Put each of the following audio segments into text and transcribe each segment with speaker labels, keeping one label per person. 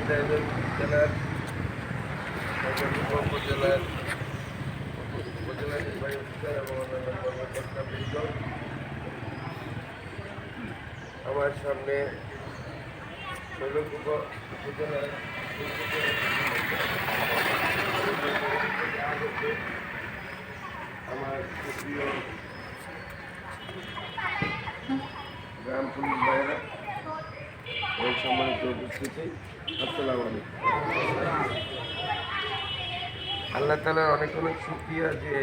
Speaker 1: জেলার উপজেলার উপজেলা নির্বাহী অফিসার এবং অন্যান্য কর্মকর্তাবৃন্দ, আমার সামনে শৈলকুপা উপজেলার আমার প্রিয় গ্রাম পুলিশ ভাইয়েরা এবং সম্মানিত উপস্থিতি, আসসালামু আলাইকুম। আল্লাহ তাআলার অনেক অনেক শুকরিয়া যে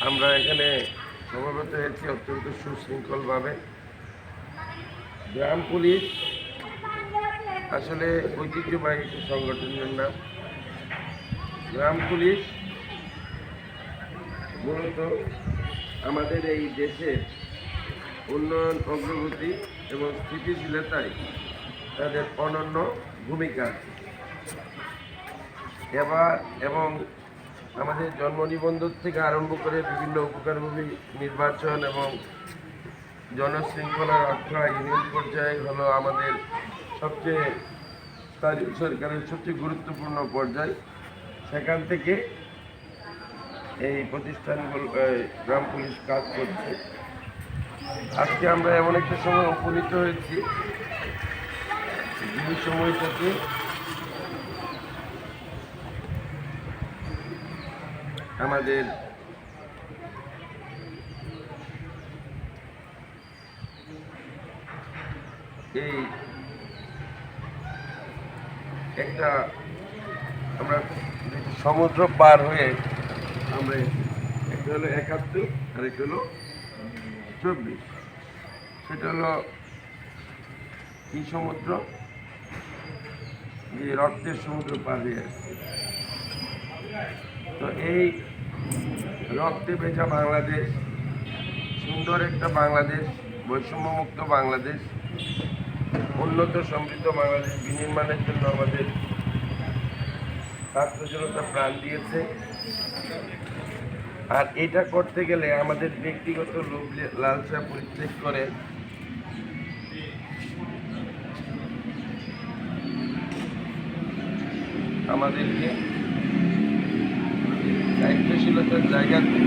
Speaker 1: আমরা এখানে সমবেত হয়েছি অত্যন্ত সুশৃঙ্খলভাবে। গ্রাম পুলিশ আসলে ঐতিহ্যবাহী একটি সংগঠনের নাম। গ্রাম পুলিশ মূলত আমাদের এই দেশের উন্নয়ন, অগ্রগতি এবং স্থিতিশীলতায় তাদের অনন্য ভূমিকা আছে। এবং আমাদের জন্ম নিবন্ধন থেকে আরম্ভ করে বিভিন্ন উপকারভূমি নির্বাচন এবং জনশৃঙ্খলা রক্ষা ইউনিয়ন পর্যায়ে হলো আমাদের সবচেয়ে স্থানীয় সরকারের সবচেয়ে গুরুত্বপূর্ণ পর্যায়। সেখান থেকে এই প্রতিষ্ঠানগুলো গ্রাম পুলিশ কাজ করছে। আজকে আমরা এমন একটা সময় উপনীত হয়েছি যে সময়টাতে আমাদের এই একটা আমরা সমুদ্র পার হয়ে আমরা একটা হলো ৭১ আর একটা হলো ২৪। সেটা হলো কি সমুদ্র? যে রক্তের সমুদ্র পার হয়ে আসছে। তো এই রক্তে ভেজা বাংলাদেশ, সুন্দর একটা বাংলাদেশ, বৈষম্যমুক্ত বাংলাদেশ, উন্নত সমৃদ্ধ বাংলাদেশ বিনির্মাণের জন্য আমাদের ছাত্র জনতা প্রাণ দিয়েছে। আর এটা করতে গেলে আমাদের ব্যক্তিগত লোভ লালসা পরিত্যাগ করে আমাদেরকে দায়িত্বশীলতার জায়গাতে